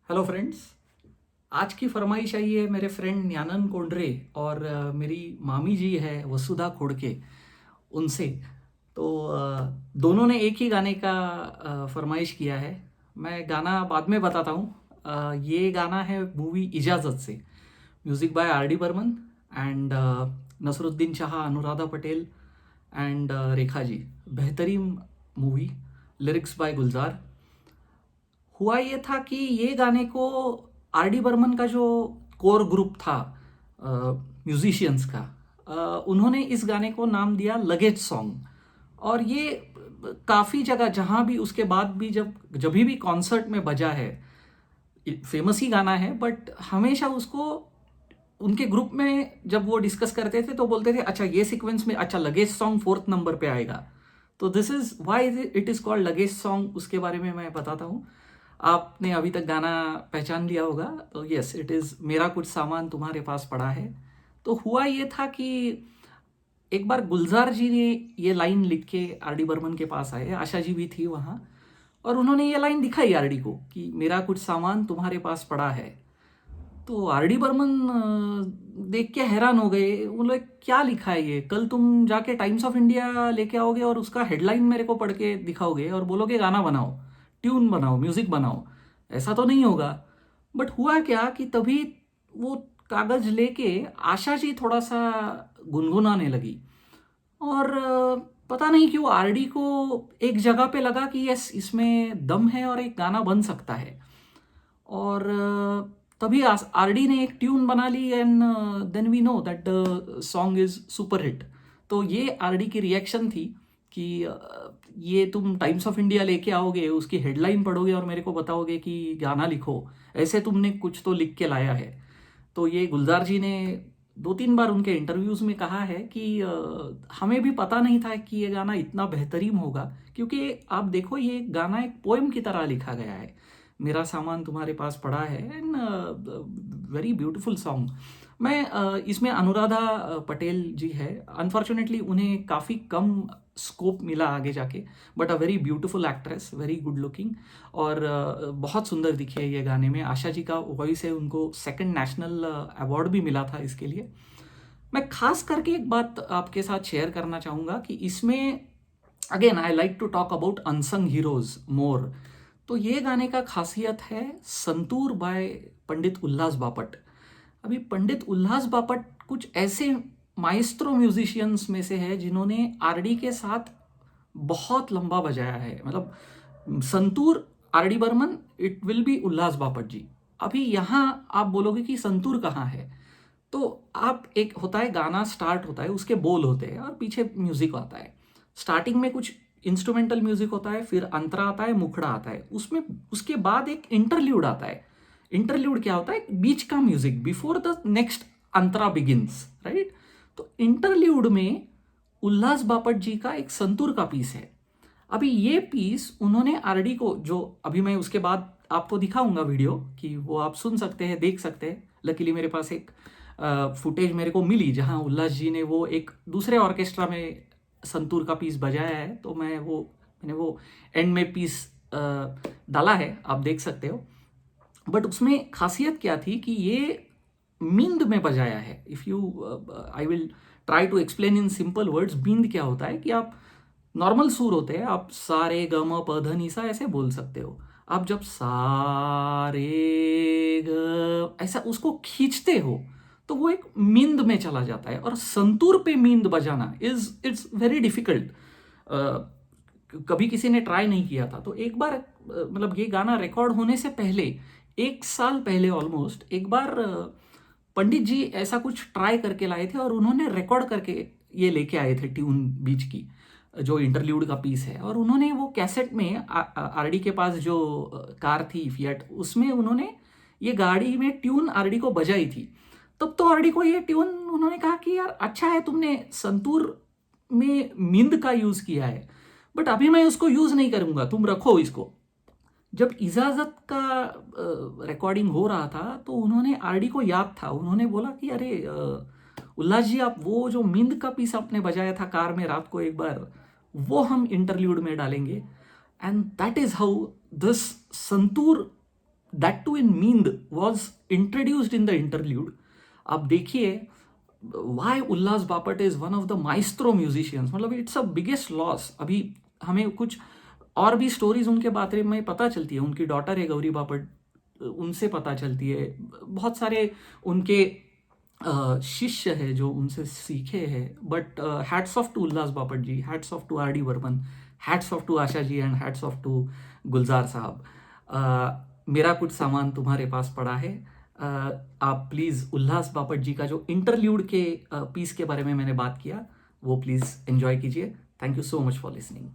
Hello friends. आज की फरमाइश आई है मेरे फ्रेंड न्यानन कोंडरे और मेरी मामी जी है वसुधा खोड़के उनसे। तो दोनों ने एक ही गाने का फरमाइश किया है। मैं गाना बाद में बताता हूँ। ये गाना है मूवी इजाज़त से। Music by R D Burman and Naseeruddin Shah, Anuradha Patel and Rekha ji. बेहतरीन मूवी। लिरिक्स बाय गुलजार। हुआ ये था कि ये गाने को आर डी बर्मन का जो कोर ग्रुप था म्यूजिशियंस का, उन्होंने इस गाने को नाम दिया लगेज सॉन्ग। और ये काफ़ी जगह जहाँ भी उसके बाद भी जब जब भी कॉन्सर्ट में बजा है, फेमस ही गाना है, बट हमेशा उसको उनके ग्रुप में जब वो डिस्कस करते थे तो बोलते थे अच्छा ये सीक्वेंस में अच्छा लगेज सॉन्ग फोर्थ नंबर पे आएगा। तो this is why it is called luggage song. उसके बारे में मैं बताता हूँ। आपने अभी तक गाना पहचान लिया होगा। तो यस, इट इज़ मेरा कुछ सामान तुम्हारे पास पड़ा है। तो हुआ ये था कि एक बार गुलजार जी ने ये लाइन लिख के आर डी बर्मन के पास आए, आशा जी भी थी वहाँ, और उन्होंने ये लाइन दिखाई आर डी को कि मेरा कुछ सामान तुम्हारे पास पड़ा है। तो आर डी बर्मन देख के हैरान हो गए। बोले क्या लिखा है ये? कल तुम जाके टाइम्स ऑफ इंडिया लेके आओगे और उसका हेडलाइन मेरे को पढ़ के दिखाओगे और बोलोगे गाना बनाओ, ट्यून बनाओ, म्यूजिक बनाओ। ऐसा तो नहीं होगा। बट हुआ क्या कि तभी वो कागज लेके आशा जी थोड़ा सा गुनगुनाने लगी। और पता नहीं क्यों आरडी को एक जगह पे लगा कि यस, इसमें दम है और एक गाना बन सकता है। और तभी आरडी ने एक ट्यून बना ली and then we know that the song is super hit. तो ये आरडी की रिएक्शन थी कि ये तुम टाइम्स ऑफ इंडिया लेके आओगे, उसकी हेडलाइन पढ़ोगे और मेरे को बताओगे कि गाना लिखो, ऐसे तुमने कुछ तो लिख के लाया है। तो ये गुलजार जी ने दो तीन बार उनके इंटरव्यूज में कहा है कि हमें भी पता नहीं था कि ये गाना इतना बेहतरीन होगा, क्योंकि आप देखो ये गाना एक पोएम की तरह लिखा गया है। मेरा सामान तुम्हारे पास पड़ा है एंड वेरी ब्यूटीफुल सॉन्ग। मैं इसमें अनुराधा पटेल जी है। अनफॉर्चुनेटली उन्हें काफ़ी कम स्कोप मिला आगे जाके, but a very beautiful actress, very good looking. और बहुत सुंदर दिखी है ये गाने में। आशा जी का वॉइस है, उनको सेकंड नेशनल अवार्ड भी मिला था इसके लिए। मैं खास करके एक बात आपके साथ शेयर करना चाहूँगा कि इसमें again I like to talk about unsung heroes more. तो ये गाने का खासियत है संतूर बाय पंडित उल्लास बापट। अभी पंडित उल्लास बापट कुछ ऐसे माइस्ट्रो म्यूजिशियंस में से है जिन्होंने आरडी के साथ बहुत लंबा बजाया है। मतलब santoor R D Burman, it will be Ullas Bapat ji. अभी यहाँ आप बोलोगे कि संतूर कहाँ है, तो आप एक होता है गाना स्टार्ट होता है, उसके बोल होते हैं और पीछे म्यूजिक आता है। स्टार्टिंग में कुछ इंस्ट्रूमेंटल म्यूजिक होता है, फिर अंतरा आता है, मुखड़ा आता है, उसमें उसके बाद एक इंटरल्यूड आता है। इंटरल्यूड क्या होता है? बीच का music before the next Antara begins, right? तो इंटरल्यूड में उल्लास बापट जी का एक संतूर का पीस है। अभी ये पीस उन्होंने आरडी को, जो अभी मैं उसके बाद आपको दिखाऊंगा वीडियो कि वो आप सुन सकते हैं, देख सकते हैं। लकीली मेरे पास एक फुटेज मेरे को मिली जहां उल्लास जी ने वो एक दूसरे ऑर्केस्ट्रा में संतूर का पीस बजाया है। तो मैंने वो एंड में पीस डाला है, आप देख सकते हो। बट उसमें खासियत क्या थी कि ये मींद में बजाया है। If you I will try to explain in simple words. मींद क्या होता है कि आप नॉर्मल सुर होते हैं, आप सारे ग म प ध नि सा ऐसे बोल सकते हो। आप जब सारे ग ऐसा उसको खींचते हो तो वो एक मींद में चला जाता है। और संतूर पे मींद बजाना इट्स वेरी डिफिकल्ट। कभी किसी ने ट्राई नहीं किया था। तो एक बार मतलब ये गाना रिकॉर्ड होने से पहले, एक साल पहले ऑलमोस्ट, एक बार पंडित जी ऐसा कुछ ट्राई करके लाए थे और उन्होंने रिकॉर्ड करके ये लेके आए थे ट्यून बीच की, जो इंटरल्यूड का पीस है। और उन्होंने वो कैसेट में आरडी के पास जो कार थी फिएट, उसमें उन्होंने ये गाड़ी में ट्यून आरडी को बजाई थी। तब तो आरडी को ये ट्यून उन्होंने कहा कि यार अच्छा है, तुमने संतूर में मींद का यूज किया है, बट अभी मैं उसको यूज नहीं करूंगा, तुम रखो इसको। जब इजाजत का रिकॉर्डिंग हो रहा था तो उन्होंने आरडी को याद था, उन्होंने बोला कि अरे उल्लास जी, आप वो जो मींद का पीस आपने बजाया था कार में रात को एक बार, वो हम इंटरल्यूड में डालेंगे। And that is how this santoor that to in meend was introduced in the interlude. आप देखिए why Ullas Bapat is one of the maestro musicians. मतलब इट्स अ बिगेस्ट लॉस. अभी हमें कुछ और भी स्टोरीज उनके बारे में पता चलती है. उनकी डॉटर है गौरी बापट, उनसे पता चलती है. बहुत सारे उनके शिष्य है जो उनसे सीखे हैं. But hats off to Ullas Bapat ji, hats off to R D Burman, hats off to Asha ji and hats off to Gulzar sahab. मेरा कुछ सामान तुम्हारे पास पड़ा है. आप प्लीज़ उल्लास बापट जी का जो इंटरल्यूड के पीस के बारे में मैंने बात किया वो प्लीज़ एंजॉय कीजिए. Thank you so much for listening.